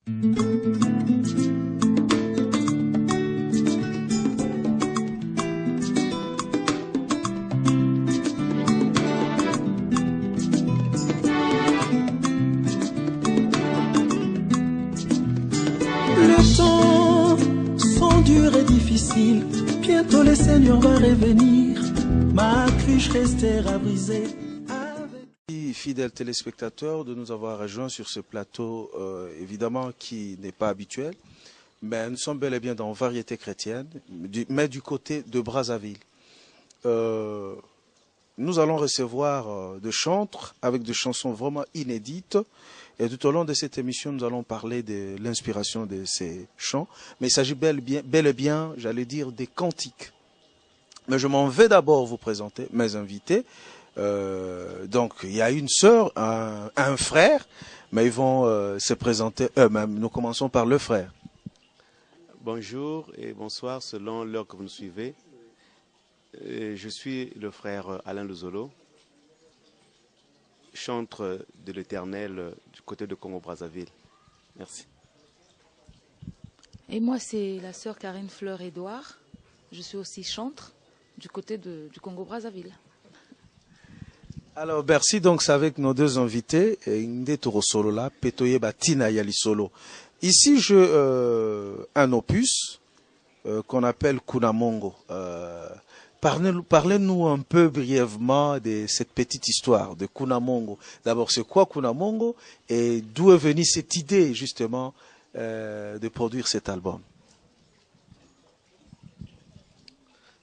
Les temps sont durs et difficiles, bientôt le Seigneur va revenir, ma cruche restera brisée. Fidèles téléspectateurs, de nous avoir rejoints sur ce plateau, évidemment qui n'est pas habituel, mais nous sommes bel et bien dans Variété chrétienne, mais du côté de Brazzaville. Nous allons recevoir de chantres avec des chansons vraiment inédites, et tout au long de cette émission, nous allons parler de l'inspiration de ces chants, mais il s'agit bel et bien, j'allais dire, des cantiques. Mais je m'en vais d'abord vous présenter mes invités. Donc il y a une sœur, un frère, mais ils vont se présenter eux-mêmes. Nous commençons par le frère. Bonjour et bonsoir selon l'heure que vous nous suivez. Je suis le frère Alain Luzolo, chantre de l'Éternel du côté de Congo-Brazzaville. Merci. Et moi c'est la sœur Karine Fleur-Édouard. Je suis aussi chantre du côté du Congo-Brazzaville. Alors, merci. Donc, c'est avec nos deux invités, Petoye Batina Yali Solo. Ici, un opus qu'on appelle Kunamongo. Parlez-nous un peu brièvement de cette petite histoire de Kunamongo. D'abord, c'est quoi Kunamongo et d'où est venue cette idée, justement, de produire cet album?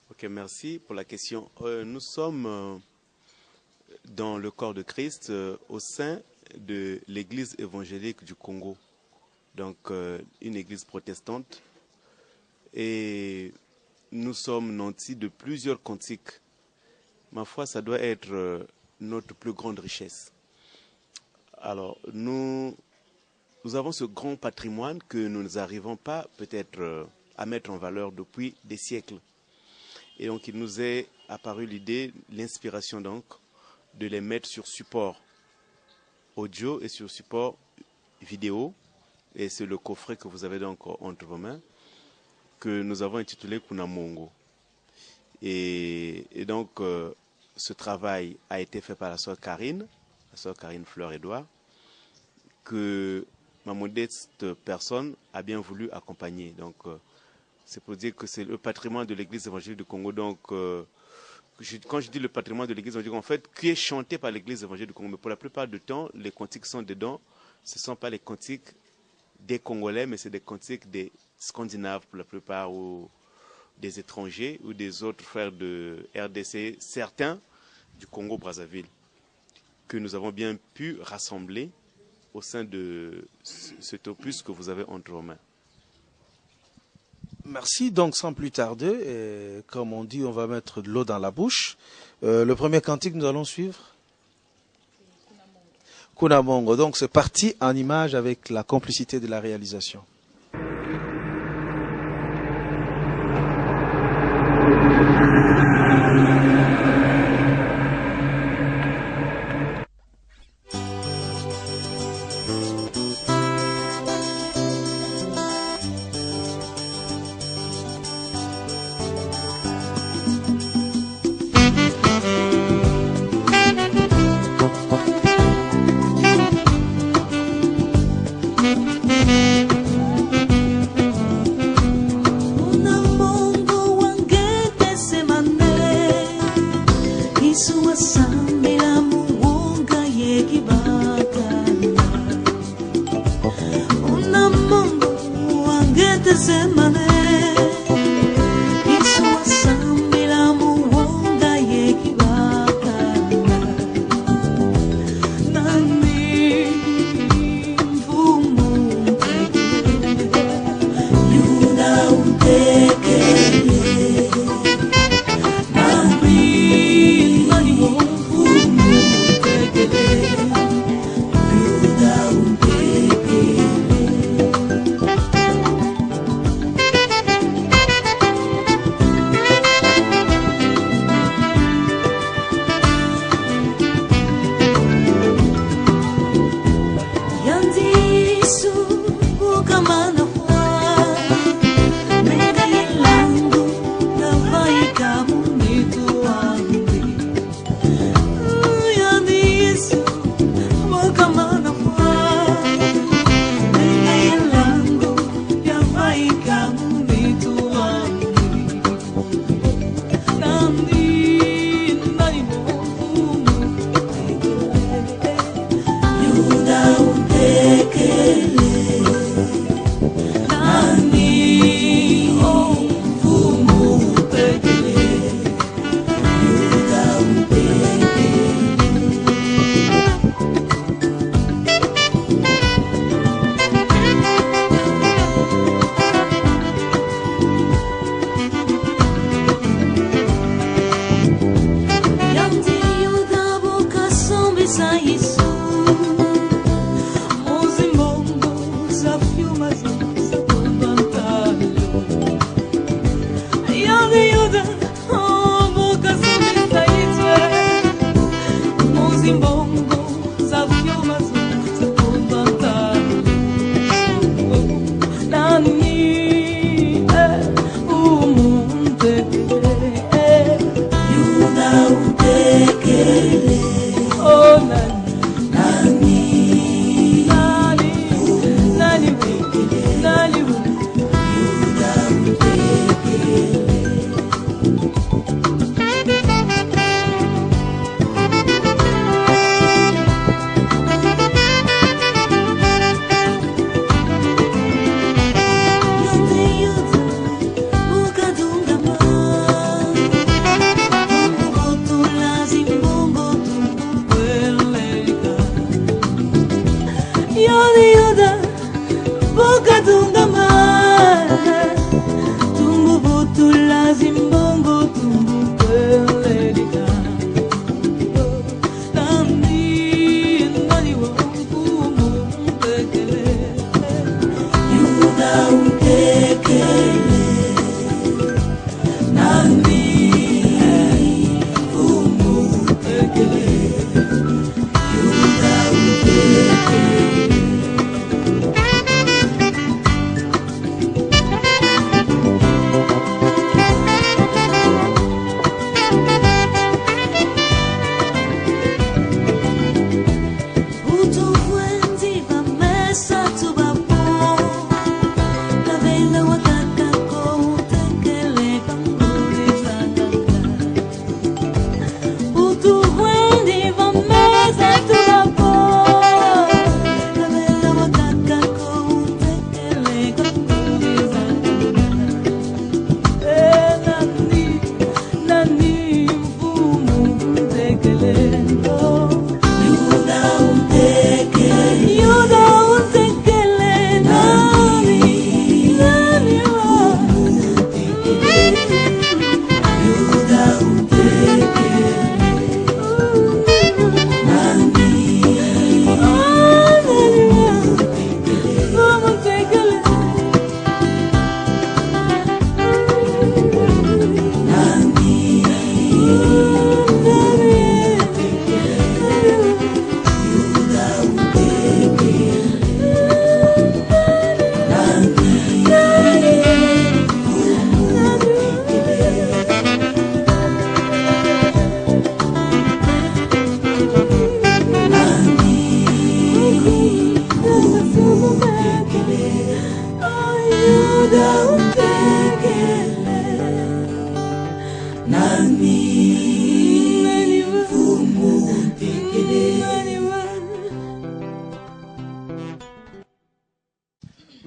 Ok, merci pour la question. Nous sommes dans le corps de Christ au sein de l'église évangélique du Congo, donc une église protestante, et nous sommes nantis de plusieurs cantiques. Ma foi, ça doit être notre plus grande richesse. Alors, nous avons ce grand patrimoine que nous n'arrivons pas peut-être à mettre en valeur depuis des siècles. Et donc, il nous est apparu l'idée, l'inspiration donc, de les mettre sur support audio et sur support vidéo. Et c'est le coffret que vous avez donc entre vos mains, que nous avons intitulé Kunamongo. Et donc, ce travail a été fait par la sœur Karine Fleur-Édouard, que ma modeste personne a bien voulu accompagner. Donc, c'est pour dire que c'est le patrimoine de l'Église évangélique du Congo. Donc, quand je dis le patrimoine de l'Église évangélique, en fait, qui est chanté par l'Église évangélique du Congo, mais pour la plupart du temps, les cantiques sont dedans. Ce ne sont pas les cantiques des Congolais, mais c'est des cantiques des Scandinaves pour la plupart, ou des étrangers, ou des autres frères de RDC, certains du Congo-Brazzaville, que nous avons bien pu rassembler au sein de cet opus que vous avez entre vos mains. Merci. Donc, sans plus tarder, et comme on dit, on va mettre de l'eau dans la bouche. Le premier cantique, nous allons suivre Kunamongo. Donc, c'est parti en image avec la complicité de la réalisation.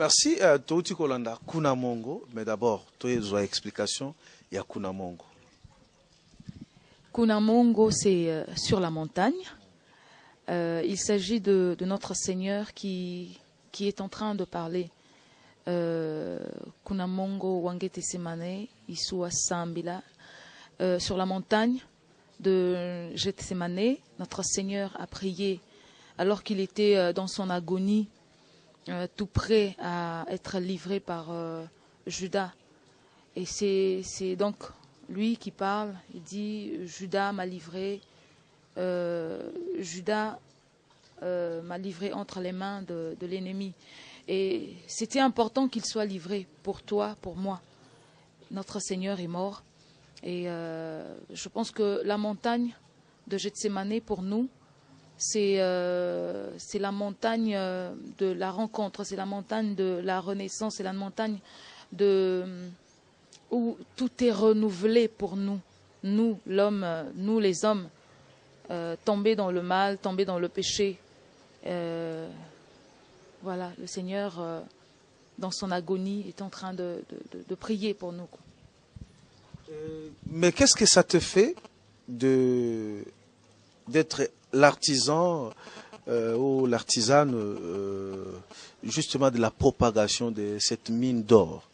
Merci. Touti Kolanda, Kunamongo, mais d'abord, tu as une explication, il y a Kunamongo. Kunamongo, c'est sur la montagne. Il s'agit de notre Seigneur qui est en train de parler. Kunamongo Wangete Semane, Isua Sambila, sur la montagne de Gethsemane, notre Seigneur a prié alors qu'il était dans son agonie, tout prêt à être livré par Judas. Et c'est donc lui qui parle. Il dit Judas m'a livré, Judas m'a livré entre les mains de l'ennemi. Et c'était important qu'il soit livré pour toi, pour moi. Notre Seigneur est mort. Et je pense que la montagne de Gethsemane pour nous, c'est la montagne de la rencontre, c'est la montagne de la renaissance, c'est la montagne où tout est renouvelé pour nous. Nous, l'homme, nous les hommes, tombés dans le mal, tombés dans le péché. Voilà, le Seigneur, dans son agonie, est en train de prier pour nous. Mais qu'est-ce que ça te fait d'être l'artisan ou l'artisane justement de la propagation de cette mine d'or?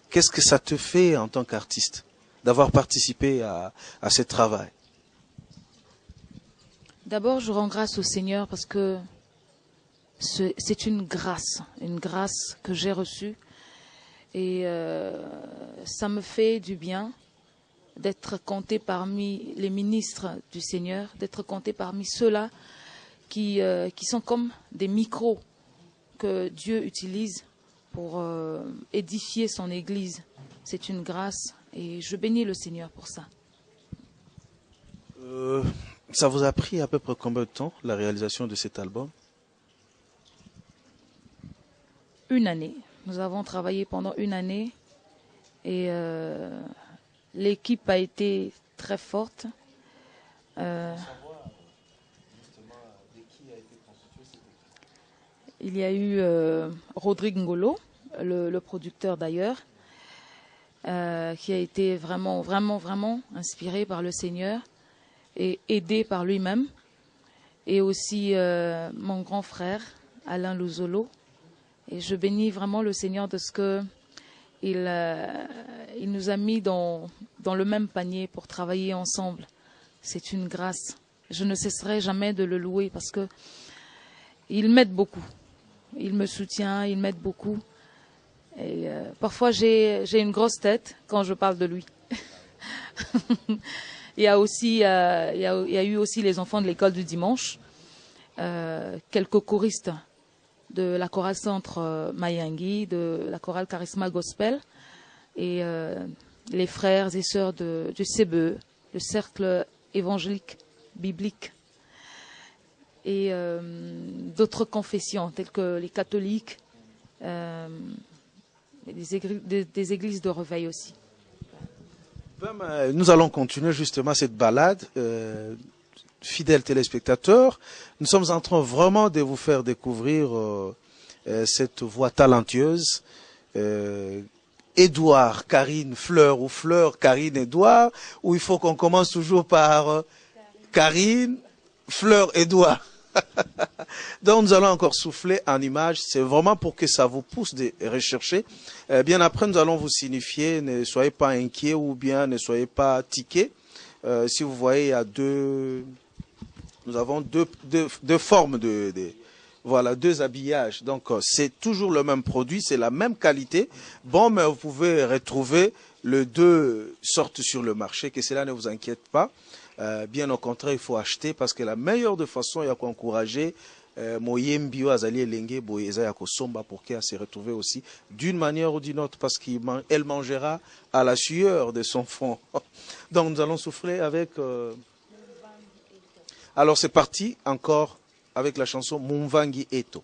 Qu'est-ce que ça te fait en tant qu'artiste d'avoir participé à ce travail? D'abord, je rends grâce au Seigneur parce que c'est une grâce que j'ai reçue. Et ça me fait du bien d'être compté parmi les ministres du Seigneur, d'être compté parmi ceux-là qui sont comme des micros que Dieu utilise pour édifier son Église. C'est une grâce et je bénis le Seigneur pour ça. Ça vous a pris à peu près combien de temps, la réalisation de cet album? 1 année. Nous avons travaillé pendant 1 année et l'équipe a été très forte. Il y a eu Rodrigue Ngolo, le producteur d'ailleurs, qui a été vraiment inspiré par le Seigneur et aidé par lui-même. Et aussi mon grand frère, Alain Luzolo. Et je bénis vraiment le Seigneur de ce que il nous a mis dans le même panier pour travailler ensemble. C'est une grâce. Je ne cesserai jamais de le louer parce que il m'aide beaucoup. Il me soutient, il m'aide beaucoup. Et parfois j'ai une grosse tête quand je parle de lui. Il y a eu aussi les enfants de l'école du dimanche, quelques choristes de la chorale Centre Mayangi, de la chorale Charisma Gospel, et les frères et sœurs du CBE, le cercle évangélique biblique, et d'autres confessions telles que les catholiques, et des églises de réveil aussi. Nous allons continuer justement cette balade. Fidèles téléspectateurs, nous sommes en train vraiment de vous faire découvrir cette voix talentueuse. Édouard, Karine, Fleur, ou Fleur, Karine, Édouard, ou il faut qu'on commence toujours par Karine, Fleur, Édouard. Donc nous allons encore souffler en images, c'est vraiment pour que ça vous pousse de rechercher. Bien après, nous allons vous signifier, ne soyez pas inquiets ou bien ne soyez pas tiqués. Si vous voyez, il y a nous avons deux formes voilà, 2 habillages. Donc, c'est toujours le même produit, c'est la même qualité. Bon, mais vous pouvez retrouver les 2 sortes sur le marché, que cela ne vous inquiète pas. Bien au contraire, il faut acheter parce que la meilleure de façon, il y a qu'encourager Moyembio Azali Elenge Boyeza Yakosomba pour qu'elle se retrouve aussi d'une manière ou d'une autre parce qu'elle mangera à la sueur de son front. Donc, nous allons souffler avec... Alors c'est parti encore avec la chanson Mumvangi Eto.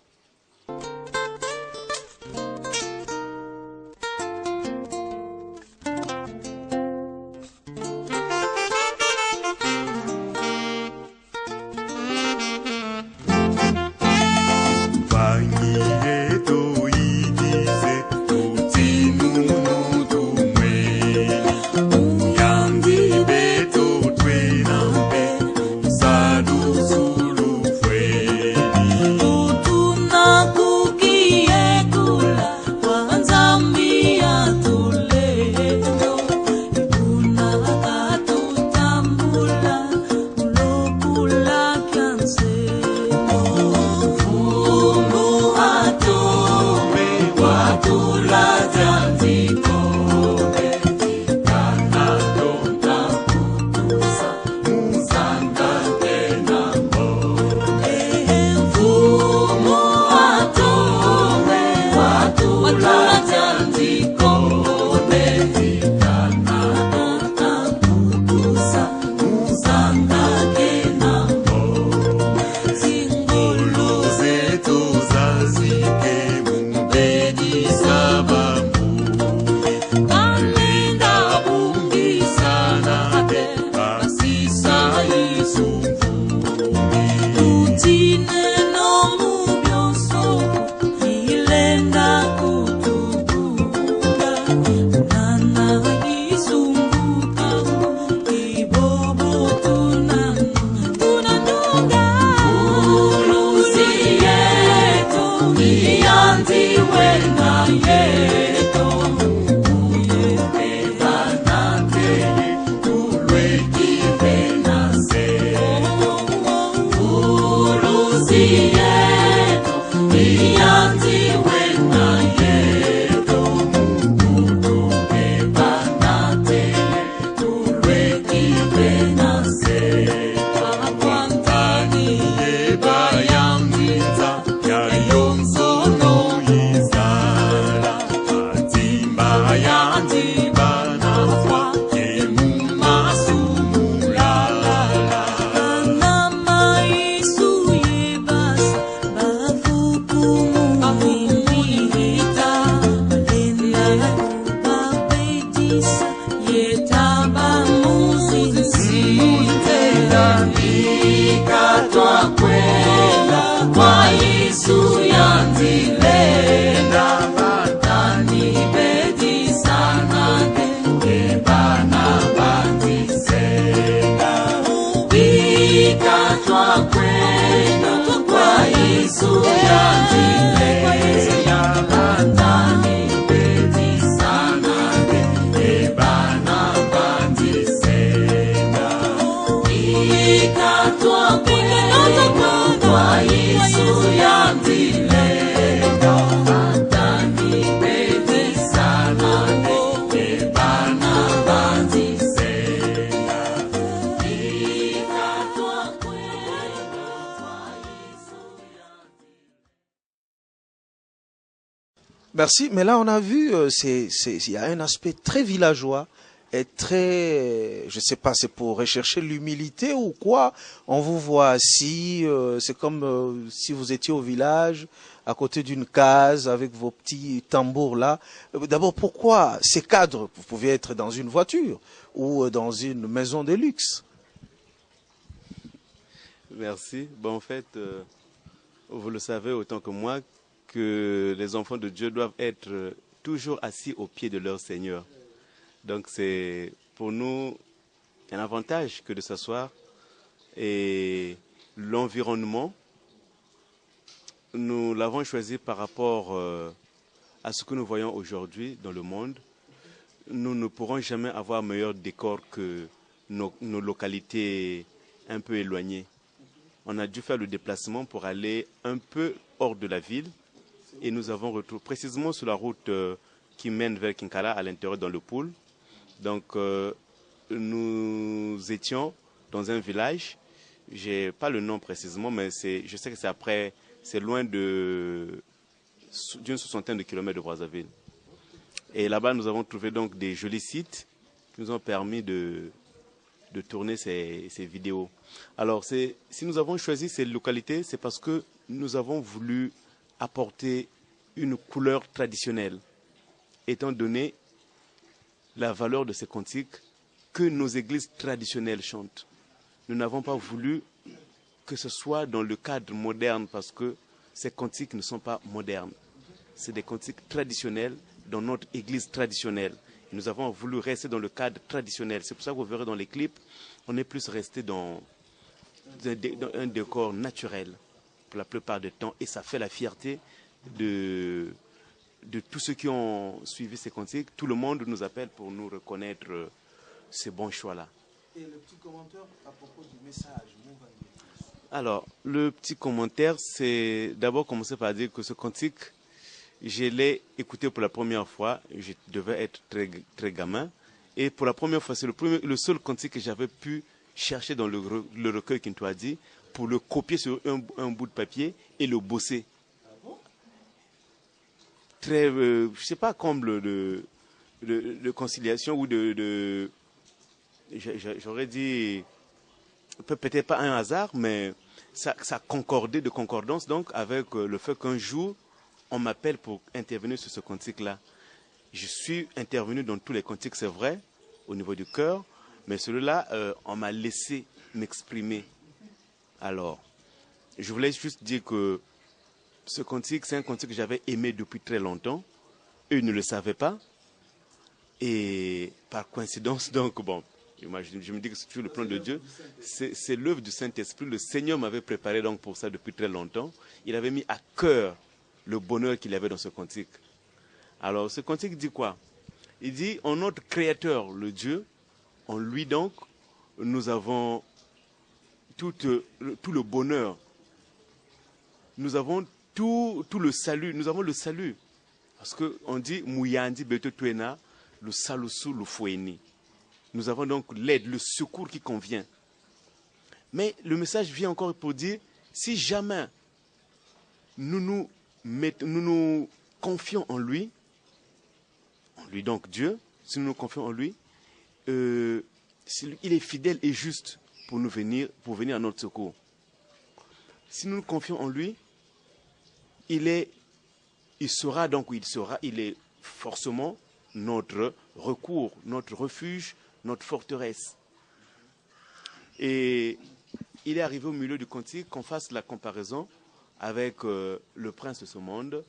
Merci, mais là on a vu, il y a un aspect très villageois et très, je sais pas, c'est pour rechercher l'humilité ou quoi. On vous voit assis, c'est comme si vous étiez au village, à côté d'une case, avec vos petits tambours là. D'abord, pourquoi ces cadres? Vous pouvez être dans une voiture ou dans une maison de luxe. Merci. Bon, en fait, vous le savez autant que moi que les enfants de Dieu doivent être toujours assis aux pieds de leur Seigneur. Donc c'est pour nous un avantage que de s'asseoir. Et l'environnement, nous l'avons choisi par rapport à ce que nous voyons aujourd'hui dans le monde. Nous ne pourrons jamais avoir meilleur décor que nos localités un peu éloignées. On a dû faire le déplacement pour aller un peu hors de la ville. Et nous avons retrouvé précisément sur la route qui mène vers Kinkala, à l'intérieur dans le pôle. Donc, nous étions dans un village. Je n'ai pas le nom précisément, mais je sais que c'est loin d'une soixantaine de kilomètres de Brazzaville. Et là-bas, nous avons trouvé donc des jolis sites qui nous ont permis de tourner ces vidéos. Alors, si nous avons choisi ces localités, c'est parce que nous avons voulu apporter une couleur traditionnelle, étant donné la valeur de ces cantiques que nos églises traditionnelles chantent. Nous n'avons pas voulu que ce soit dans le cadre moderne parce que ces cantiques ne sont pas modernes. C'est des cantiques traditionnels dans notre église traditionnelle. Nous avons voulu rester dans le cadre traditionnel. C'est pour ça que vous verrez dans les clips, on est plus resté dans un décor naturel pour la plupart du temps. Et ça fait la fierté de tous ceux qui ont suivi ces cantiques. Tout le monde nous appelle pour nous reconnaître ces bons choix-là. Et le petit commentaire à propos du message. Alors, le petit commentaire, c'est d'abord commencer par dire que ce cantique, je l'ai écouté pour la première fois. Je devais être très, très gamin. Et pour la première fois, c'est le seul cantique que j'avais pu chercher dans le recueil Kintoa dit pour le copier sur un bout de papier et le bosser. Très, je sais pas, comble de conciliation ou j'aurais dit, peut-être pas un hasard, mais ça concordait de concordance donc avec le fait qu'un jour, on m'appelle pour intervenir sur ce cantique-là. Je suis intervenu dans tous les cantiques, c'est vrai, au niveau du cœur, mais celui-là, on m'a laissé m'exprimer. Alors, je voulais juste dire que ce cantique, c'est un cantique que j'avais aimé depuis très longtemps. Eux ne le savaient pas. Et par coïncidence, donc, bon, je me dis que c'est toujours le plan de Dieu. C'est l'œuvre du Saint-Esprit. Le Seigneur m'avait préparé donc pour ça depuis très longtemps. Il avait mis à cœur le bonheur qu'il avait dans ce cantique. Alors, ce cantique dit quoi? Il dit, en notre Créateur, le Dieu, en lui donc, nous avons tout le bonheur. Nous avons tout le salut. Nous avons le salut. Parce qu'on dit, Mouyandi Beto Tuena, le salusu le foueni. Nous avons donc l'aide, le secours qui convient. Mais le message vient encore pour dire, si jamais nous nous confions en lui donc Dieu, si nous nous confions en lui, il est fidèle et juste pour venir à notre secours. Si nous nous confions en lui, il est forcément notre recours, notre refuge, notre forteresse. Et il est arrivé au milieu du cantique qu'on fasse la comparaison avec le prince de ce monde.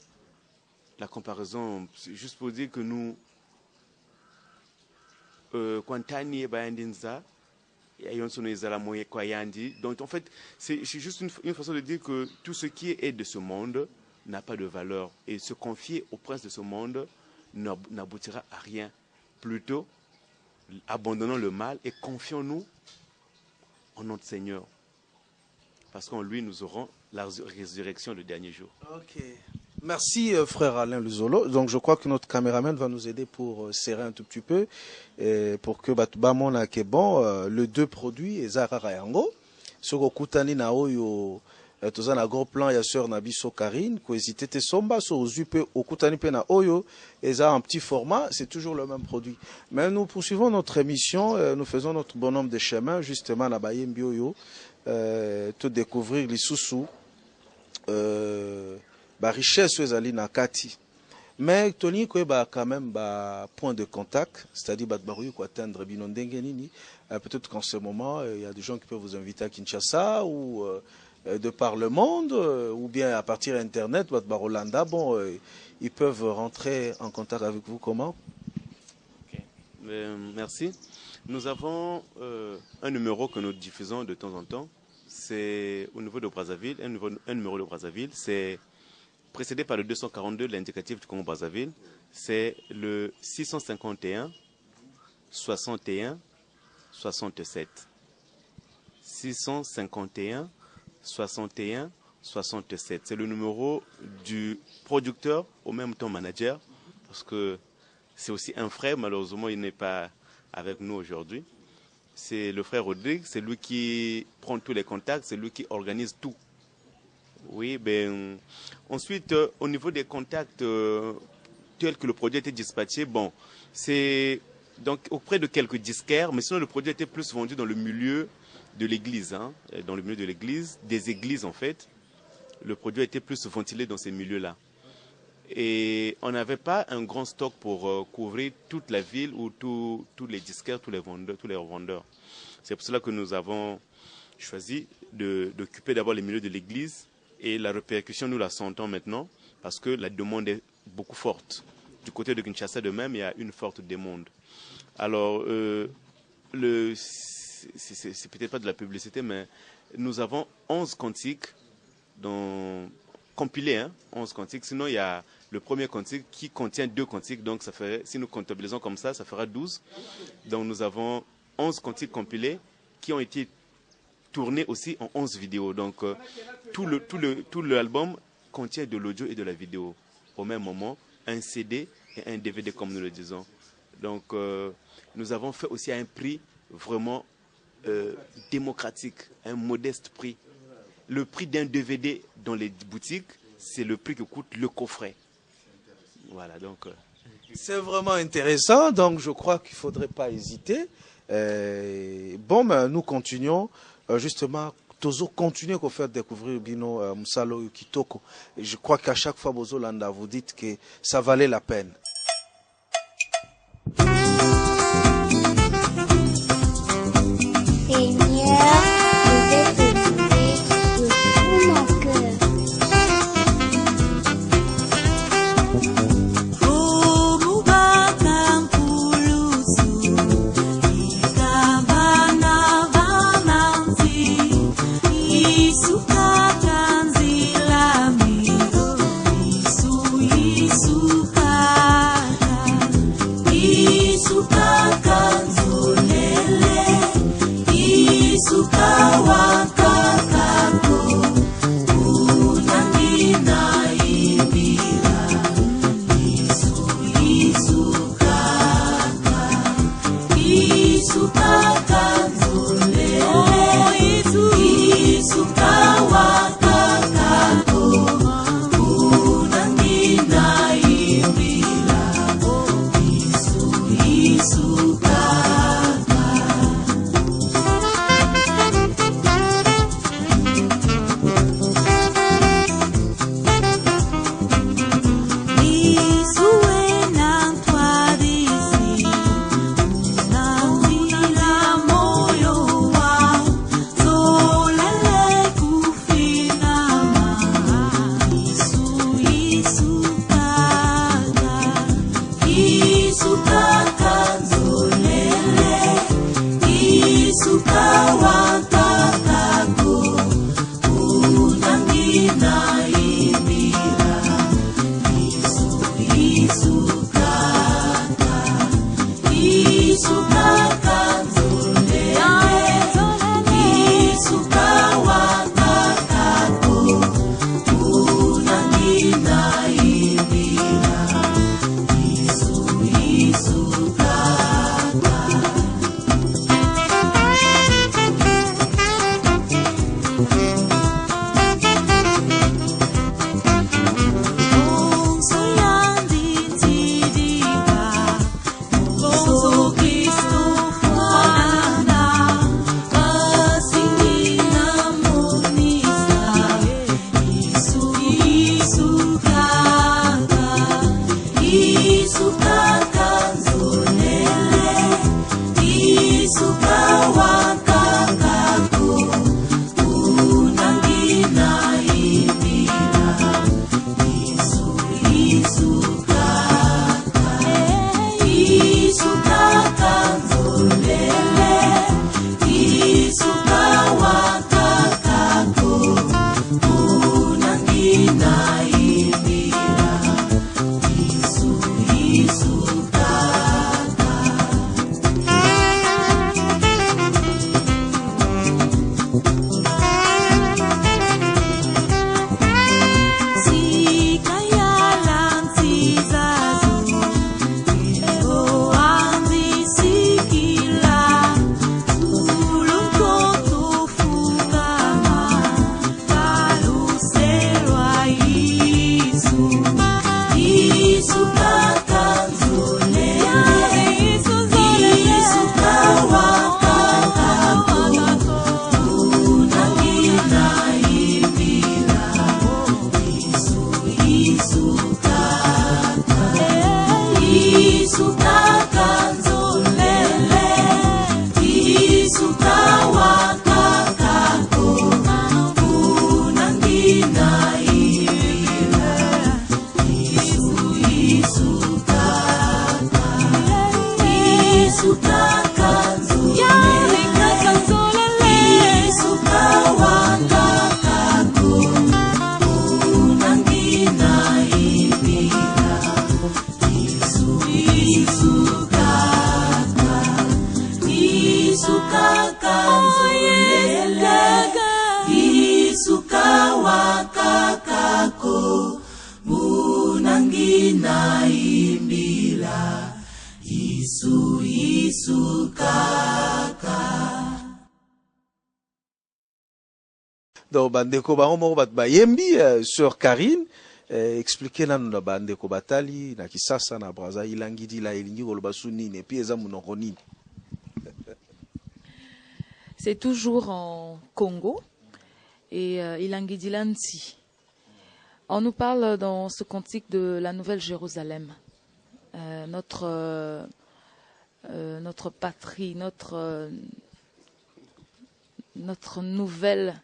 La comparaison, c'est juste pour dire que nous, donc en fait, c'est juste une façon de dire que tout ce qui est de ce monde n'a pas de valeur. Et se confier au prince de ce monde n'aboutira à rien. Plutôt, abandonnons le mal et confions-nous en notre Seigneur. Parce qu'en lui, nous aurons la résurrection le dernier jour. Ok. Merci frère Alain Luzolo. Donc je crois que notre caméraman va nous aider pour serrer un tout petit peu pour que le deux produits ezara yango soko kutani na oyo toza na gros plan ya sœur na biso Karine ko hésiter te somba so ozui pe okutani pe na oyo eza en petit format, c'est toujours le même produit. Mais nous poursuivons notre émission, nous faisons notre bonhomme de chemin justement na bayembi oyo tout découvrir lisusu ba richesse ezali na kati. Mais Tony Kweba quand même point de contact, c'est-à-dire baruyu ko atteindre binondenge nini. Peut-être qu'en ce moment il y a des gens qui peuvent vous inviter à Kinshasa ou de par le monde ou bien à partir d'internet Rolanda, bon ils peuvent rentrer en contact avec vous comment? Okay. Merci. Nous avons un numéro que nous diffusons de temps en temps. C'est au niveau de Brazzaville, un numéro de Brazzaville, c'est précédé par le 242, l'indicatif du Congo-Brazzaville, c'est le 651 61 67. 651 61 67. C'est le numéro du producteur, au même temps manager, parce que c'est aussi un frère, malheureusement il n'est pas avec nous aujourd'hui. C'est le frère Rodrigue, c'est lui qui prend tous les contacts, c'est lui qui organise tout. Oui, ben ensuite au niveau des contacts tels que le produit a été dispatché, bon, c'est donc auprès de quelques disquaires, mais sinon le produit était plus vendu dans le milieu de l'église, hein, dans le milieu de l'église, des églises en fait. Le produit a été plus ventilé dans ces milieux-là. Et on n'avait pas un grand stock pour couvrir toute la ville ou tous les disquaires, tous les revendeurs. C'est pour cela que nous avons choisi d'occuper d'abord les milieux de l'église. Et la répercussion, nous la sentons maintenant parce que la demande est beaucoup forte. Du côté de Kinshasa de même, il y a une forte demande. Alors, c'est peut-être pas de la publicité, mais nous avons 11 cantiques compilés, hein, 11 cantiques. Sinon, il y a le premier cantique qui contient 2 cantiques. Donc, ça ferait, si nous comptabilisons comme ça fera 12. Donc, nous avons 11 cantiques compilés qui ont été tournés aussi en 11 vidéos. Donc, tout l'album contient de l'audio et de la vidéo. Au même moment, un CD et un DVD, comme nous le disons. Donc, nous avons fait aussi un prix vraiment démocratique, un modeste prix. Le prix d'un DVD dans les boutiques, c'est le prix que coûte le coffret. Voilà, donc... C'est vraiment intéressant, donc je crois qu'il ne faudrait pas hésiter. Bon, ben, nous continuons. Justement, Tozo continue à faire découvrir Bino Msalo Kitoko. Et je crois qu'à chaque fois, Bozo Landa, vous dites que ça valait la peine. Suka Donc, bandeko bango moko bat bayembi sur Karine expliquer nanu na bandeko batali na Kisasa na Braza ilangidi la elingi koloba sunini et puis eza munoko nini. C'est toujours en Congo et ilangidi lanti. On nous parle dans ce cantique de la Nouvelle Jérusalem, notre patrie, notre nouvelle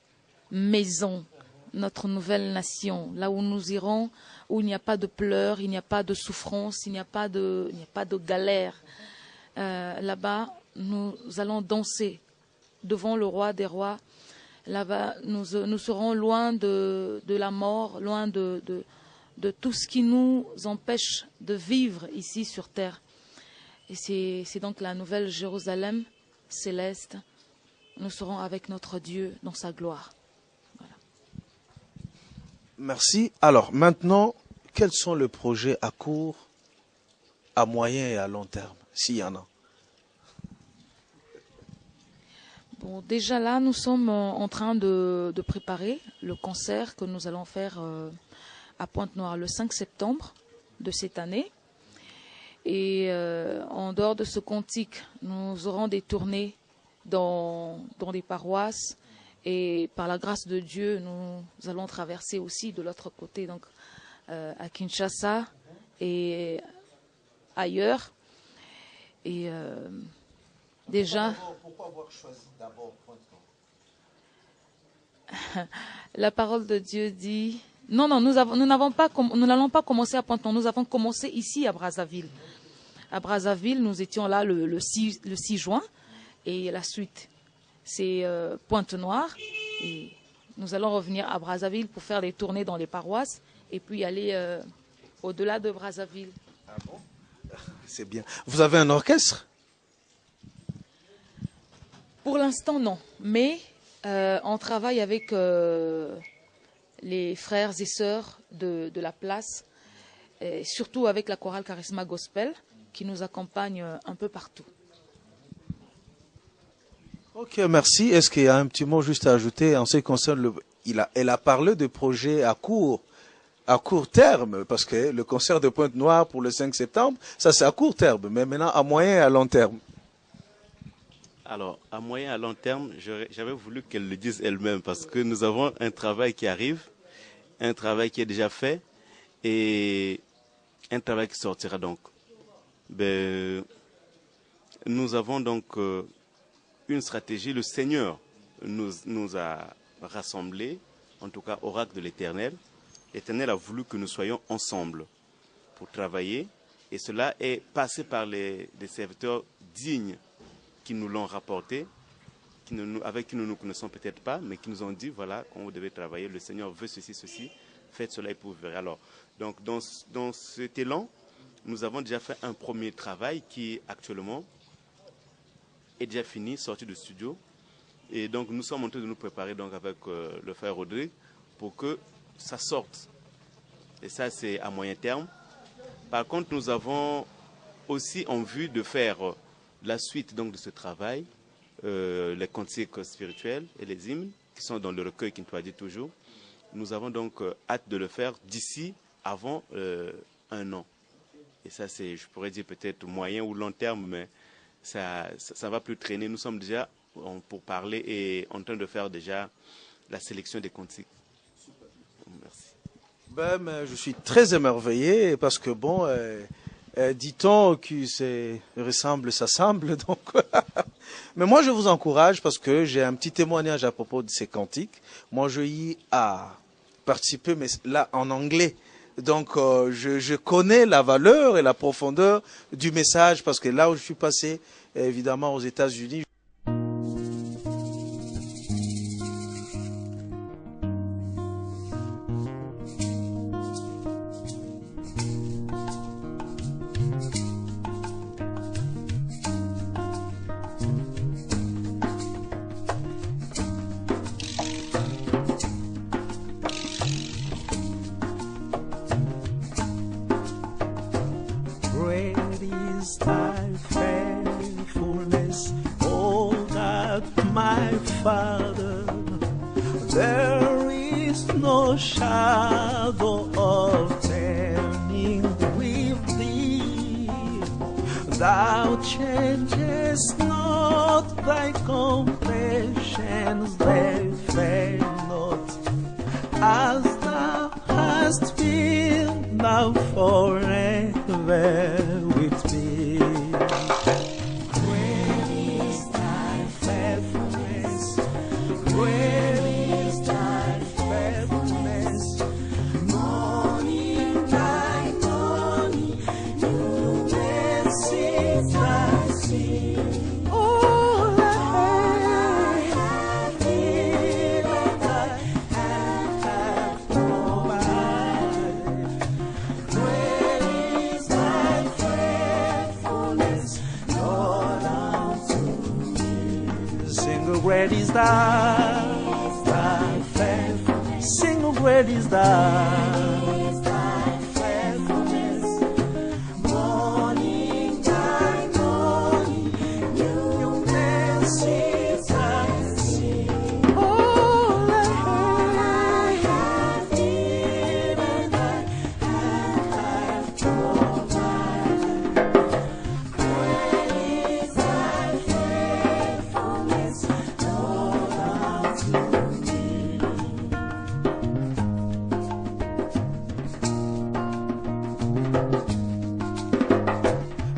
maison, notre nouvelle nation, là où nous irons, où il n'y a pas de pleurs, il n'y a pas de souffrance, il n'y a pas de galère. Là-bas, nous allons danser devant le roi des rois. Là-bas, nous serons loin de la mort, loin de tout ce qui nous empêche de vivre ici sur terre. Et c'est donc la nouvelle Jérusalem céleste. Nous serons avec notre Dieu dans sa gloire. Voilà. Merci. Alors maintenant, quels sont les projets à court, à moyen et à long terme, s'il y en a? Bon, déjà là, nous sommes en train de préparer le concert que nous allons faire à Pointe-Noire le 5 septembre de cette année. Et en dehors de ce cantique, nous aurons des tournées dans des paroisses. Et par la grâce de Dieu, nous allons traverser aussi de l'autre côté, donc à Kinshasa et ailleurs. Et déjà... Pourquoi avoir choisi d'abord Pointe-Noire? La parole de Dieu dit... Non, nous n'allons pas commencer à Pointe-Noire, nous avons commencé ici à Brazzaville. À Brazzaville, nous étions là le 6 juin. Et la suite, c'est Pointe-Noire. Et nous allons revenir à Brazzaville pour faire des tournées dans les paroisses et puis aller au-delà de Brazzaville. Ah bon? C'est bien. Vous avez un orchestre? Pour l'instant, non. Mais on travaille avec les frères et sœurs de la place, et surtout avec la chorale Charisma Gospel qui nous accompagne un peu partout. Ok, merci. Est-ce qu'il y a un petit mot juste à ajouter en ce qui concerne elle a parlé de projets à court terme, parce que le concert de Pointe-Noire pour le 5 septembre, ça c'est à court terme, mais maintenant à moyen et à long terme. Alors, à moyen et à long terme, j'avais voulu qu'elle le dise elle-même, parce que nous avons un travail qui arrive, un travail qui est déjà fait, et un travail qui sortira donc. Ben, nous avons donc une stratégie. Le Seigneur nous a rassemblés, en tout cas oracle de l'Éternel. L'Éternel a voulu que nous soyons ensemble pour travailler, et cela est passé par des serviteurs dignes qui nous l'ont rapporté, avec qui nous ne nous connaissons peut-être pas, mais qui nous ont dit, voilà, quand vous devez travailler, le Seigneur veut ceci, faites cela et vous verrez. Alors, donc, dans cet élan, nous avons déjà fait un premier travail qui, actuellement, est déjà fini, sorti du studio. Et donc, nous sommes en train de nous préparer donc, avec le frère Rodrigue pour que ça sorte. Et ça, c'est à moyen terme. Par contre, nous avons aussi en vue de faire la suite donc, de ce travail, les cantiques spirituels et les hymnes qui sont dans le recueil qui nous a dit toujours. Nous avons donc hâte de le faire d'ici avant un an. Et ça, c'est, je pourrais dire peut-être moyen ou long terme, mais ça va plus traîner. Nous sommes déjà pour parler et en train de faire déjà la sélection des cantiques. Merci. Ben, je suis très émerveillé parce que bon, dit-on que c'est ressemble, ça semble. Donc, mais moi je vous encourage parce que j'ai un petit témoignage à propos de ces cantiques. Moi je y ai participé, mais là en anglais. Donc je connais la valeur et la profondeur du message parce que là où je suis passé, évidemment aux États-Unis.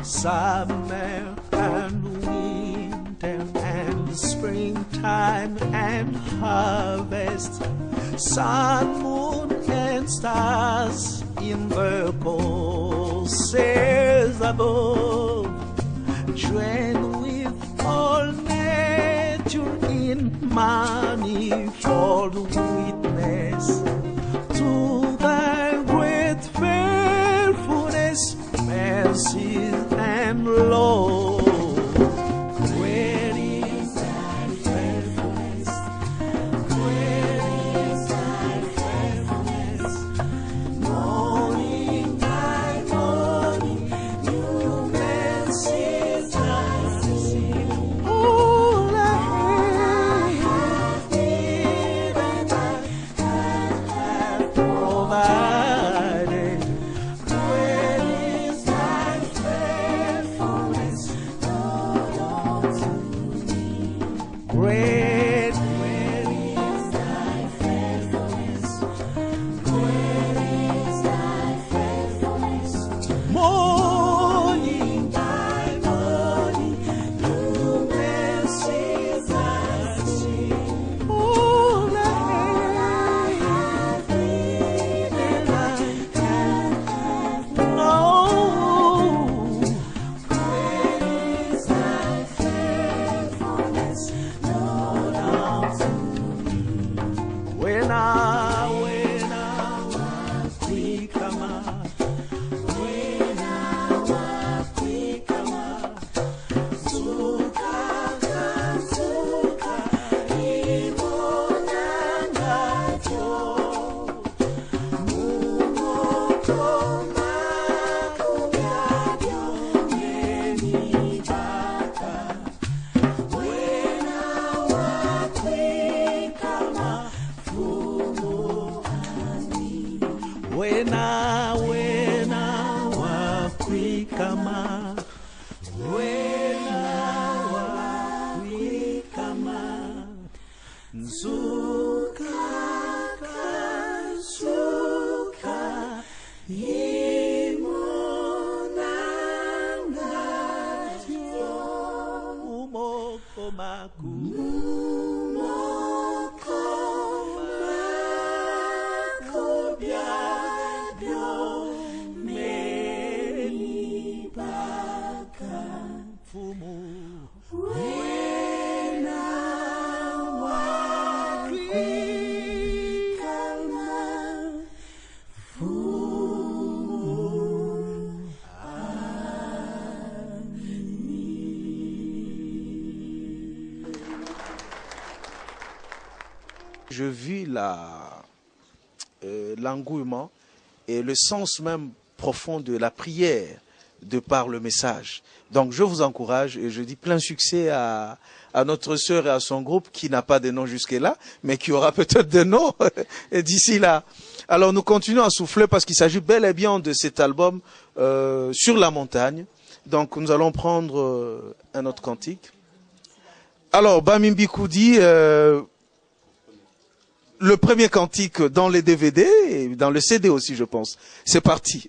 Summer and winter and springtime and harvest, sun, moon and stars in the courses above, join with all nature in manifold witness to thy great faithfulness, mercy and love. Great is thy faithfulness, great is thy faithfulness. Morning by morning, new mercies I see. All I have given, I have provided. Great is thy faithfulness. kama wena wapi kama nzuka kasuka imonanga yo umoko maku Je vis l'engouement et le sens même profond de la prière de par le message. Donc je vous encourage et je dis plein succès à notre sœur et à son groupe qui n'a pas de nom jusque-là, mais qui aura peut-être des noms d'ici là. Alors nous continuons à souffler parce qu'il s'agit bel et bien de cet album Sur la montagne. Donc nous allons prendre un autre cantique. Alors Bamimbi Koudi, le premier cantique dans les DVD et dans le CD aussi, je pense. C'est parti.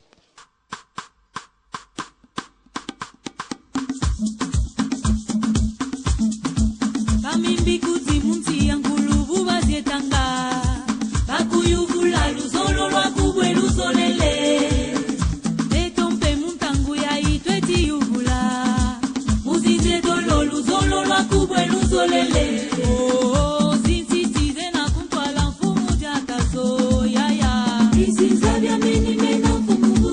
Mini mena fumu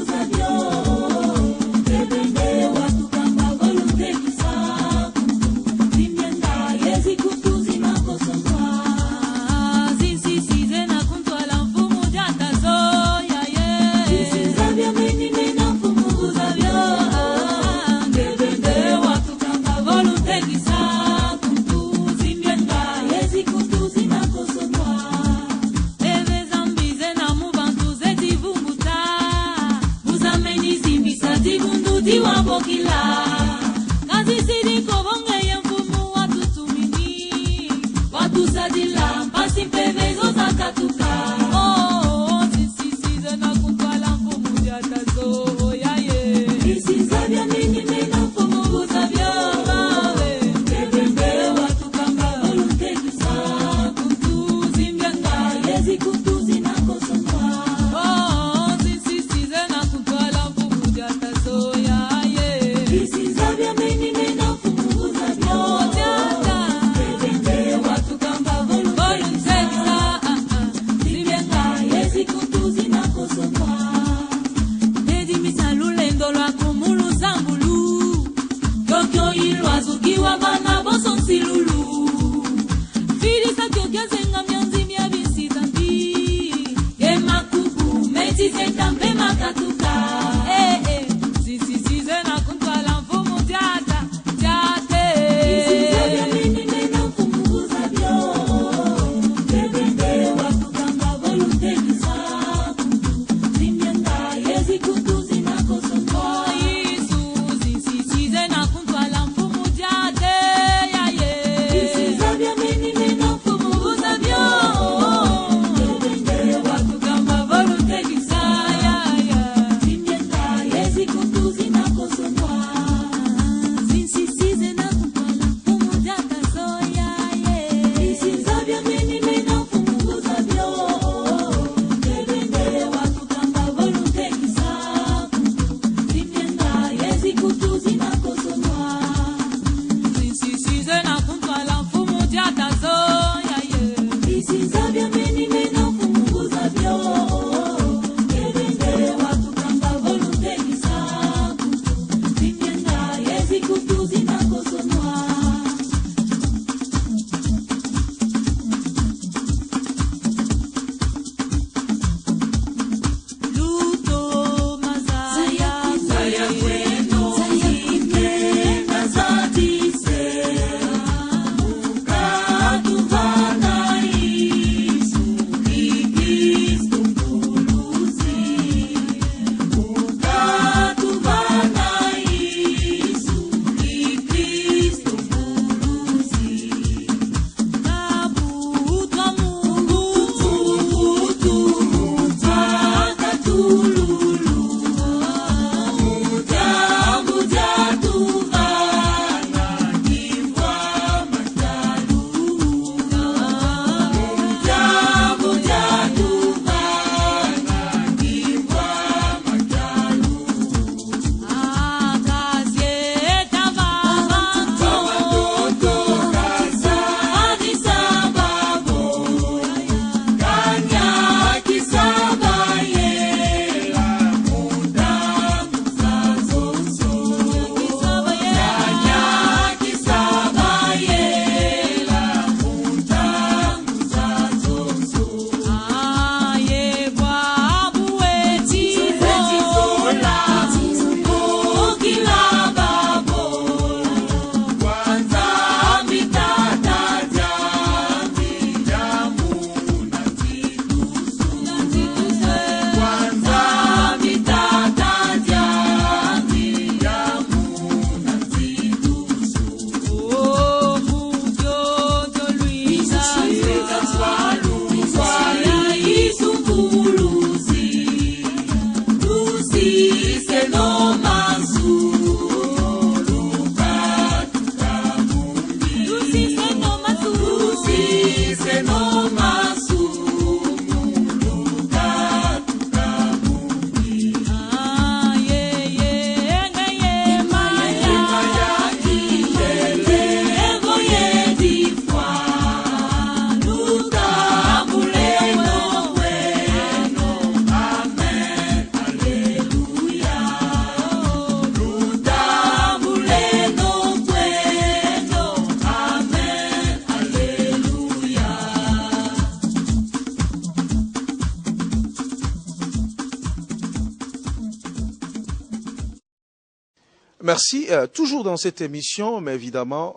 Merci. Toujours dans cette émission, mais évidemment,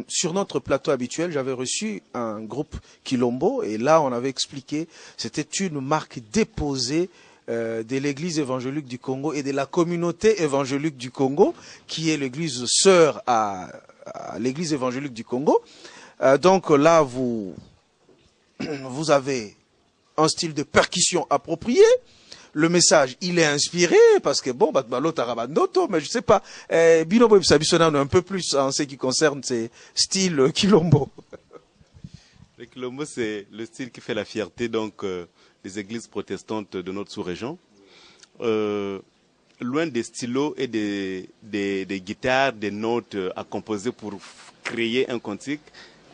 sur notre plateau habituel, j'avais reçu un groupe Quilombo et là, on avait expliqué, c'était une marque déposée de l'Église évangélique du Congo et de la communauté évangélique du Congo, qui est l'église sœur à l'Église évangélique du Congo. Donc là, vous avez un style de percussion approprié. Le message, il est inspiré, parce que bon, mais je sais pas, Binobo Bisabisonano un peu plus en ce qui concerne ces styles Quilombo. Le Quilombo, c'est le style qui fait la fierté donc des églises protestantes de notre sous-région. Loin des stylos et des guitares, des notes à composer pour créer un cantique,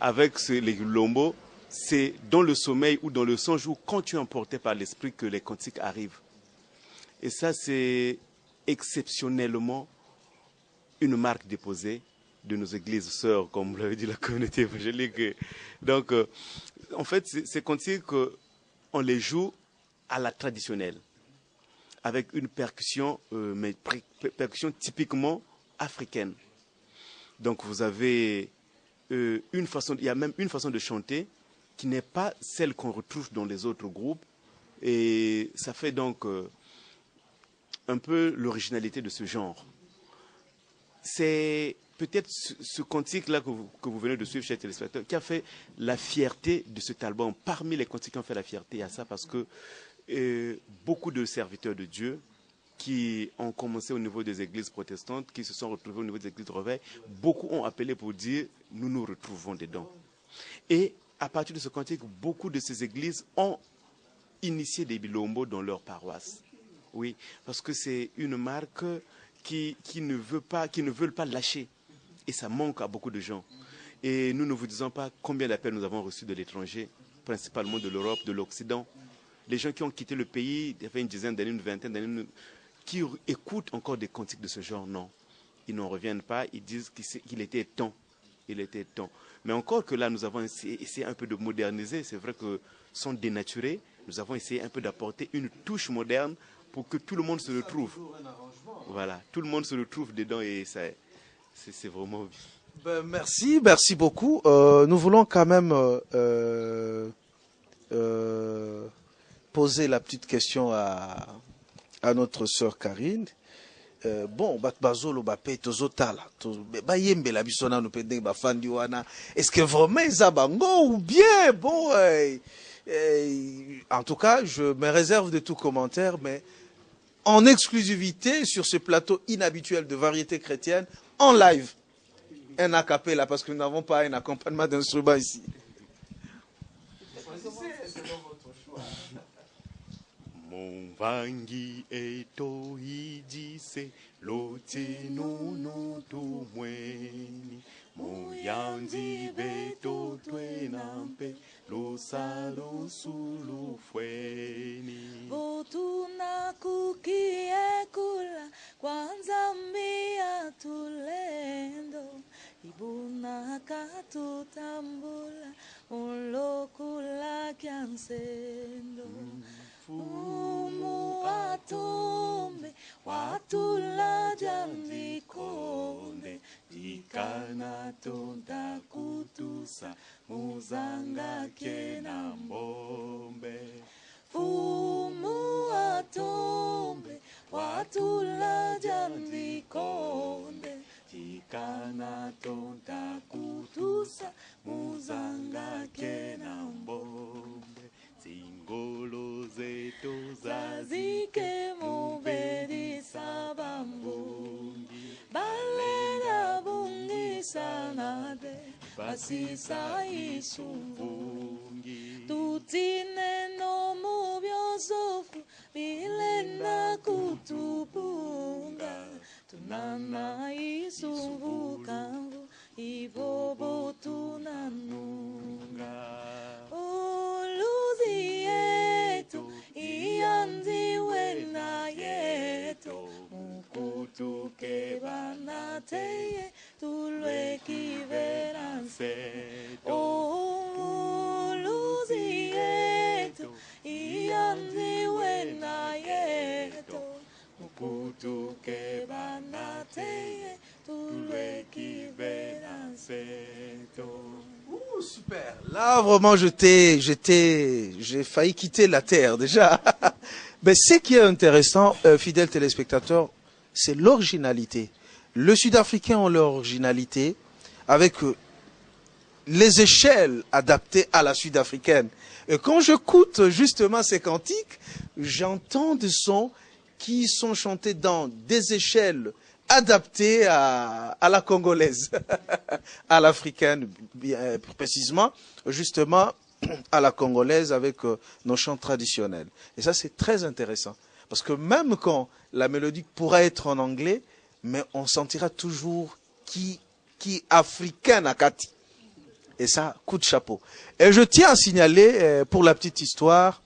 avec le Quilombo, c'est dans le sommeil ou dans le songe ou quand tu es emporté par l'esprit que les cantiques arrivent. Et ça, c'est exceptionnellement une marque déposée de nos églises sœurs, comme l'avait dit la communauté évangélique. Donc, en fait, ces cantiques, on les joue à la traditionnelle, avec une percussion, mais percussion typiquement africaine. Donc, vous avez il y a même une façon de chanter qui n'est pas celle qu'on retrouve dans les autres groupes. Et ça fait donc un peu l'originalité de ce genre. C'est peut-être ce cantique-là que vous venez de suivre, chers téléspectateurs, qui a fait la fierté de cet album. Parmi les cantiques qui ont fait la fierté, il y a ça parce que beaucoup de serviteurs de Dieu qui ont commencé au niveau des églises protestantes, qui se sont retrouvés au niveau des églises de réveil, beaucoup ont appelé pour dire « nous nous retrouvons dedans ». Et à partir de ce cantique, beaucoup de ces églises ont initié des bilombos dans leur paroisse. Oui, parce que c'est une marque qui ne veulent pas lâcher. Et ça manque à beaucoup de gens. Et nous ne vous disons pas combien d'appels nous avons reçus de l'étranger, principalement de l'Europe, de l'Occident. Les gens qui ont quitté le pays, il y avait une dizaine d'années, une vingtaine d'années, qui écoutent encore des cantiques de ce genre, non. Ils n'en reviennent pas, ils disent qu'il était temps. Il était temps. Mais encore que là, nous avons essayé un peu de moderniser. C'est vrai que sont dénaturés. Nous avons essayé un peu d'apporter une touche moderne pour que tout le monde se retrouve. Voilà, tout le monde se retrouve dedans et c'est vraiment bien. Ben, merci beaucoup. Nous voulons quand même poser la petite question à notre sœur Karine. Bon, est-ce que vraiment Zabango ou bien bon en tout cas, je me réserve de tout commentaire, mais en exclusivité sur ce plateau inhabituel de variété chrétienne, en live, un a cappella, parce que nous n'avons pas un accompagnement d'instruments ici. Mon vangi eto ijise lotinu no tu mweni moyanzi beto twenampe losalo sulu fweni Botuna kukie kula kwanza mbia tulendo ibuna katutambula ulokula kyansendo Umu atombe watula jamlikonde Dikana tonda kutusa muzanga kena mbombe Fumu atombe watula jamlikonde Dikana tonda kutusa muzanga kena mbombe Singolo zeto zazike mubedi sabambungi Balera bungi sanade basisa isuvungi Tutine no mubiosofu bilena kutupunga Tunana isuvukangu ibobo tunanunga Uluzi yetu, ianzi wena yetu, mukutu Muputuke banate tulwe kiveranse. O luzieto iandi wena yeto. Muputuke banate tulwe kiveranse. Super. Là, vraiment, j'ai failli quitter la terre déjà. Mais ce qui est intéressant, fidèles téléspectateurs, c'est l'originalité. Le Sud-Africain a leur originalité avec les échelles adaptées à la sud-africaine. Et quand j'écoute justement ces cantiques, j'entends des sons qui sont chantés dans des échelles adaptées à la congolaise, à l'africaine, bien précisément, justement à la congolaise avec nos chants traditionnels. Et ça, c'est très intéressant. Parce que même quand la mélodie pourra être en anglais, mais on sentira toujours qui africaine à Kati. Et ça, coup de chapeau. Et je tiens à signaler, pour la petite histoire,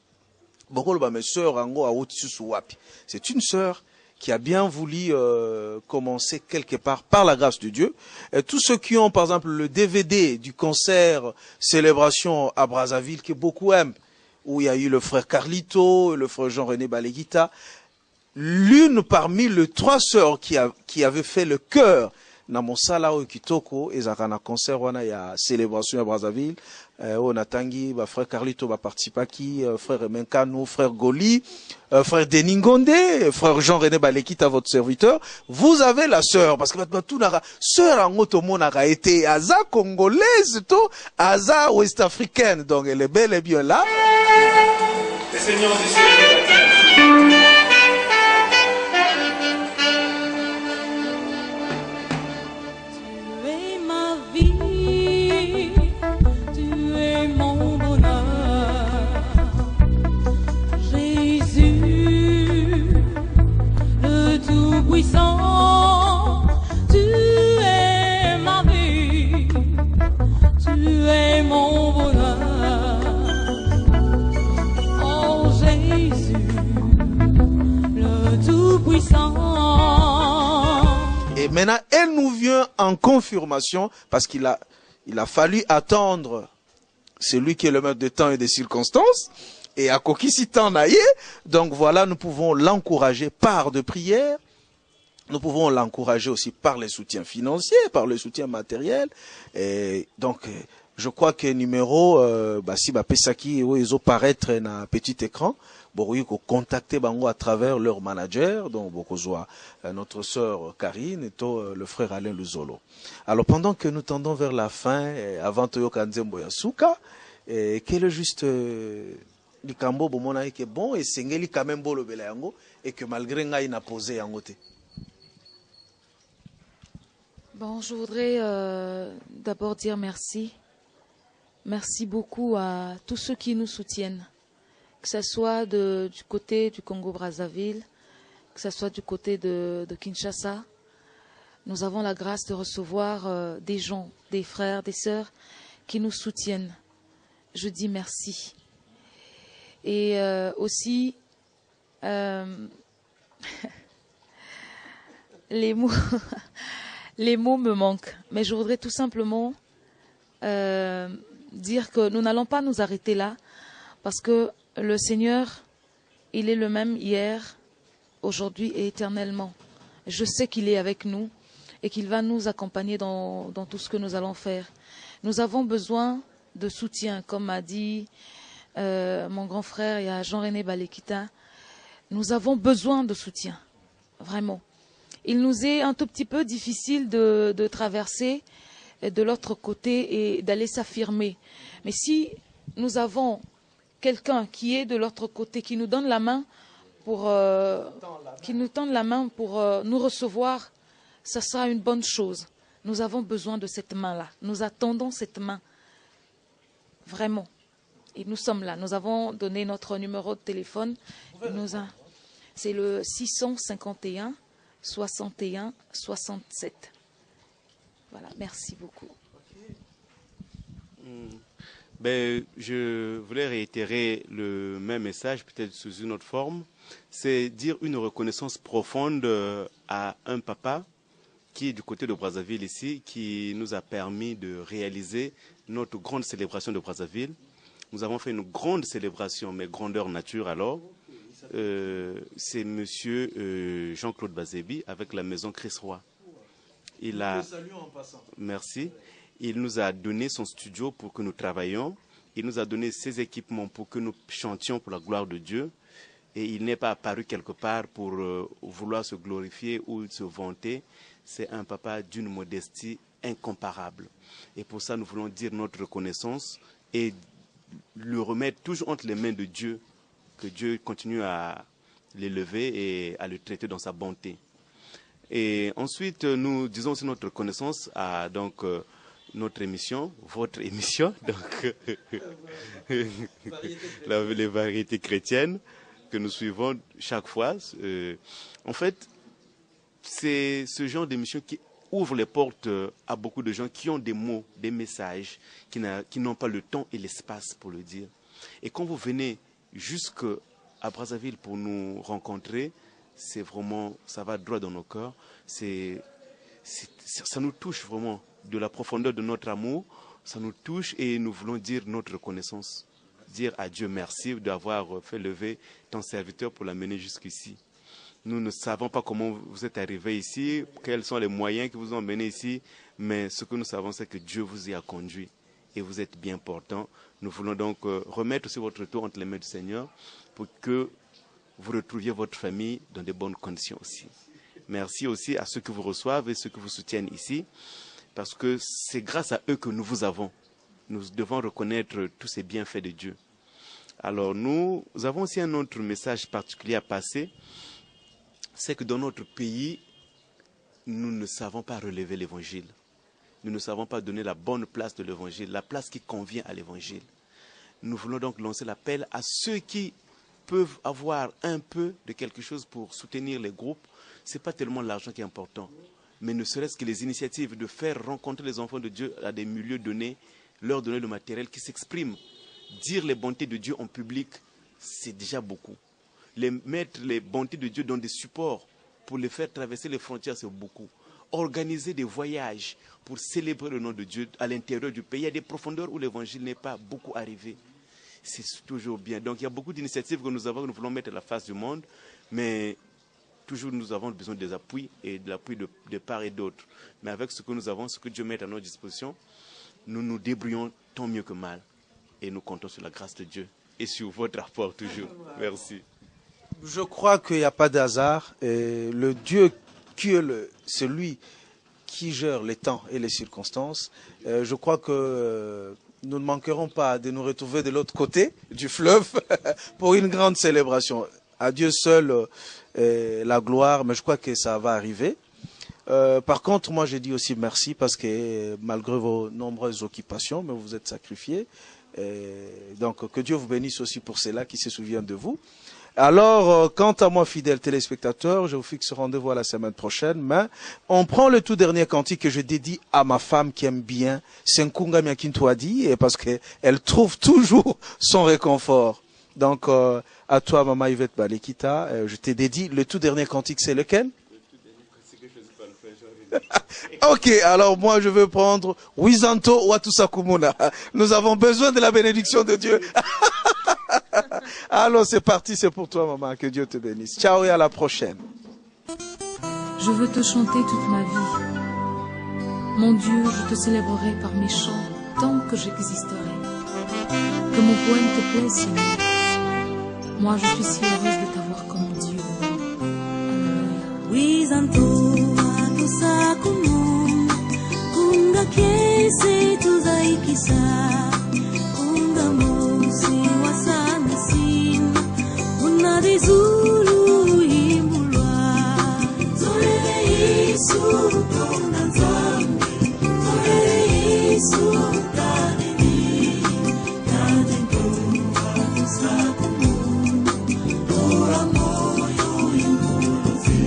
c'est une sœur qui a bien voulu commencer quelque part par la grâce de Dieu. Et tous ceux qui ont, par exemple, le DVD du concert Célébration à Brazzaville, que beaucoup aiment, où il y a eu le frère Carlito, le frère Jean-René Baleguita, l'une parmi les 3 sœurs qui avait fait le chœur dans mon sala au Kitoko, et ça a concert, il y a Célébration à Brazzaville, on a tangi, frère Carlito va participer qui, frère Menkano, frère Goli, frère Deningonde, frère Jean-René Balekita, votre serviteur. Vous avez la sœur, parce que tout n'a sœur en automo n'a été Aza congolaise, tout, Aza ouest-africaine, donc elle est bel et bien là. Le Seigneur du ciel. Puissant, tu es ma vie, tu es mon bonheur. Oh Jésus, le Tout-Puissant. Et maintenant, elle nous vient en confirmation parce qu'il a fallu attendre celui qui est le maître de temps et des circonstances. Et à Kokisitan Naye, donc voilà, nous pouvons l'encourager par de prières. Nous pouvons l'encourager aussi par les soutiens financiers, par le soutien matériel. Et donc, je crois que numéro, si Pesaki ils ont paraître na petit écran, bon, ils contacter bango à travers leur manager, donc notre sœur Karine et le frère Alain Luzolo. Alors pendant que nous tendons vers la fin, avant Toyo Kanzembo Yasuka, quel est juste Likambo bomona que bon et sengeli quand même bolo bela yango et que malgré ngai na posé yango te. Bon, je voudrais d'abord dire merci. Merci beaucoup à tous ceux qui nous soutiennent, que ce soit du côté du Congo-Brazzaville, que ce soit du côté de Kinshasa. Nous avons la grâce de recevoir des gens, des frères, des sœurs qui nous soutiennent. Je dis merci. Et aussi, les mots me manquent. Mais je voudrais tout simplement dire que nous n'allons pas nous arrêter là, parce que le Seigneur, il est le même hier, aujourd'hui et éternellement. Je sais qu'il est avec nous et qu'il va nous accompagner dans tout ce que nous allons faire. Nous avons besoin de soutien, comme a dit mon grand frère, il y a Jean-René Balekita. Nous avons besoin de soutien, vraiment. Il nous est un tout petit peu difficile de traverser de l'autre côté et d'aller s'affirmer. Mais si nous avons quelqu'un qui est de l'autre côté, qui nous donne la main pour, nous recevoir, ça sera une bonne chose. Nous avons besoin de cette main-là. Nous attendons cette main. Vraiment. Et nous sommes là. Nous avons donné notre numéro de téléphone. C'est le 651 61 67. Voilà, merci beaucoup. Ben, je voulais réitérer le même message, peut-être sous une autre forme. C'est dire une reconnaissance profonde à un papa qui est du côté de Brazzaville ici, qui nous a permis de réaliser notre grande célébration de Brazzaville. Nous avons fait une grande célébration, mais grandeur nature alors. C'est monsieur Jean-Claude Bazébi avec la maison Chris Roy. Merci. Il nous a donné son studio pour que nous travaillions. Il nous a donné ses équipements pour que nous chantions pour la gloire de Dieu. Et il n'est pas apparu quelque part pour vouloir se glorifier ou se vanter. C'est un papa d'une modestie incomparable. Et pour ça, nous voulons dire notre reconnaissance et le remettre toujours entre les mains de Dieu, que Dieu continue à l'élever et à le traiter dans sa bonté. Et ensuite, nous disons aussi notre reconnaissance à donc, notre émission, votre émission, donc, les variétés chrétiennes que nous suivons chaque fois. En fait, c'est ce genre d'émission qui ouvre les portes à beaucoup de gens qui ont des mots, des messages, qui n'ont pas le temps et l'espace pour le dire. Et quand vous venez jusqu'à Brazzaville pour nous rencontrer, c'est vraiment, ça va droit dans nos cœurs. Ça nous touche vraiment de la profondeur de notre amour. Ça nous touche et nous voulons dire notre reconnaissance. Dire à Dieu merci d'avoir fait lever ton serviteur pour l'amener jusqu'ici. Nous ne savons pas comment vous êtes arrivé ici, quels sont les moyens qui vous ont mené ici, mais ce que nous savons, c'est que Dieu vous y a conduit et vous êtes bien portant. Nous voulons donc remettre aussi votre tour entre les mains du Seigneur pour que vous retrouviez votre famille dans de bonnes conditions aussi. Merci aussi à ceux qui vous reçoivent et ceux qui vous soutiennent ici, parce que c'est grâce à eux que nous vous avons. Nous devons reconnaître tous ces bienfaits de Dieu. Alors nous avons aussi un autre message particulier à passer. C'est que dans notre pays, nous ne savons pas relever l'évangile. Nous ne savons pas donner la bonne place de l'évangile, la place qui convient à l'évangile. Nous voulons donc lancer l'appel à ceux qui peuvent avoir un peu de quelque chose pour soutenir les groupes. Ce n'est pas tellement l'argent qui est important, mais ne serait-ce que les initiatives de faire rencontrer les enfants de Dieu à des milieux donnés, leur donner le matériel qui s'exprime. Dire les bontés de Dieu en public, c'est déjà beaucoup. Mettre les bontés de Dieu dans des supports pour les faire traverser les frontières, c'est beaucoup. Organiser des voyages pour célébrer le nom de Dieu à l'intérieur du pays. Il y a des profondeurs où l'évangile n'est pas beaucoup arrivé. C'est toujours bien. Donc il y a beaucoup d'initiatives que nous avons, que nous voulons mettre à la face du monde, mais toujours nous avons besoin des appuis et de l'appui de part et d'autre. Mais avec ce que nous avons, ce que Dieu met à notre disposition, nous nous débrouillons tant mieux que mal. Et nous comptons sur la grâce de Dieu et sur votre apport toujours. Merci. Je crois qu'il n'y a pas de hasard. Le Dieu qui est celui qui gère les temps et les circonstances, je crois que nous ne manquerons pas de nous retrouver de l'autre côté du fleuve pour une grande célébration. À Dieu seul la gloire, mais je crois que ça va arriver. Par contre, moi j'ai dit aussi merci parce que malgré vos nombreuses occupations, mais vous vous êtes sacrifiés. Donc que Dieu vous bénisse aussi pour ceux-là qui se souviennent de vous. Alors, quant à moi, fidèles téléspectateurs, je vous fixe rendez-vous à la semaine prochaine, mais on prend le tout dernier cantique que je dédie à ma femme qui aime bien, Senkunga Miakintouadi, et parce qu'elle trouve toujours son réconfort. Donc, à toi, Maman Yvette Balekita, je t'ai dédié le tout dernier cantique, c'est lequel? Ok, alors moi je veux prendre Wizanto Watusakumuna. Nous avons besoin de la bénédiction de Dieu. Alors c'est parti, c'est pour toi maman, que Dieu te bénisse. Ciao et à la prochaine. Je veux te chanter toute ma vie. Mon Dieu, je te célébrerai par mes chants tant que j'existerai. Que mon poème te plaise, Seigneur. Moi je suis si heureuse de t'avoir comme Dieu. Alléluia. Sakumu kunga kese tuzaikisa kunga musi wasamisi unadizulu imulwa zolele Yesu kuna nzambi zolele Yesu kaneni kadenkunga sakumu ora moyo imuluzi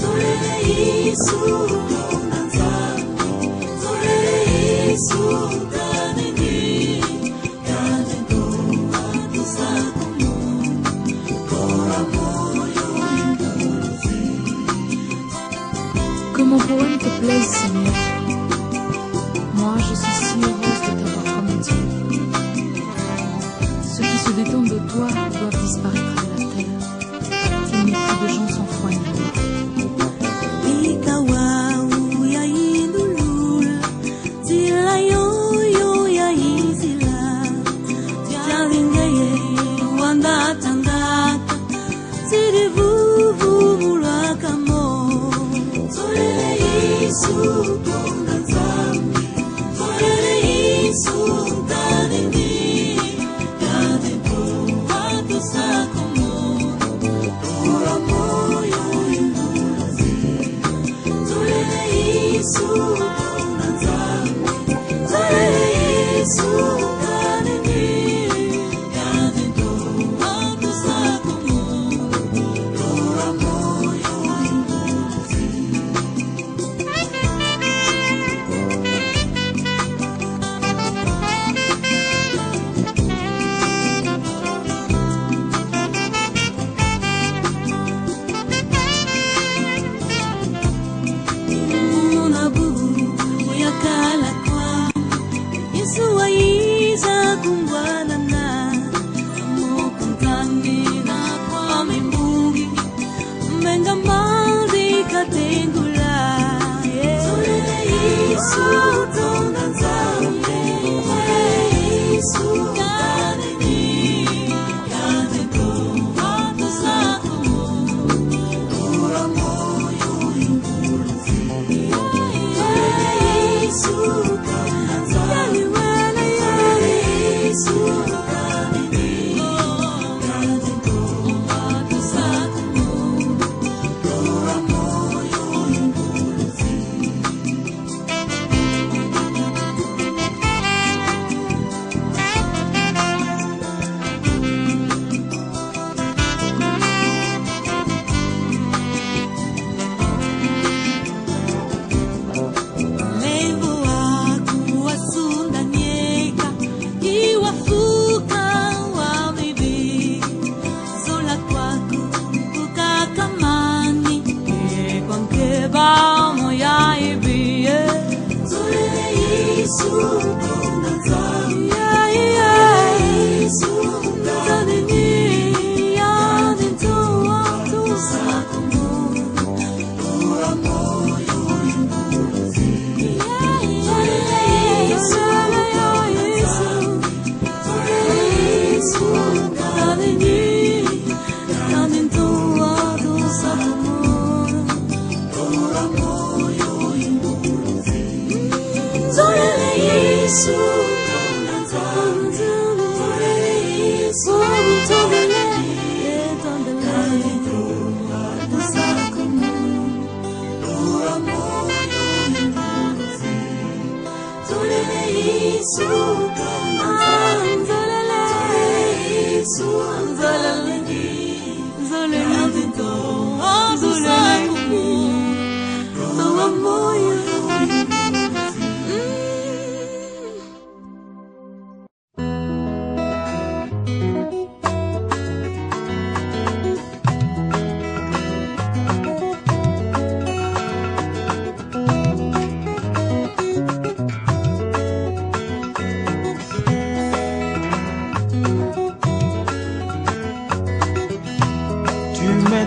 zolele Yesu kuna nzambi zolele Yesu kaneni poème te plaise, Seigneur. Moi, je suis si heureuse de t'avoir comme Dieu. Ceux qui se détournent de toi doivent disparaître de la terre. Il n'y a plus de gens sans foi ni loi.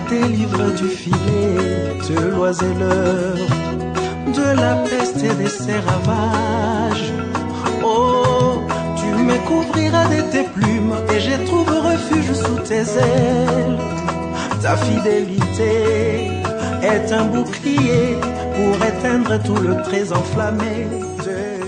Délivre du filet de l'oiseleur, de la peste et des ses ravages. Oh, tu me couvriras de tes plumes et je trouve refuge sous tes ailes. Ta fidélité est un bouclier pour éteindre tout le très enflammé de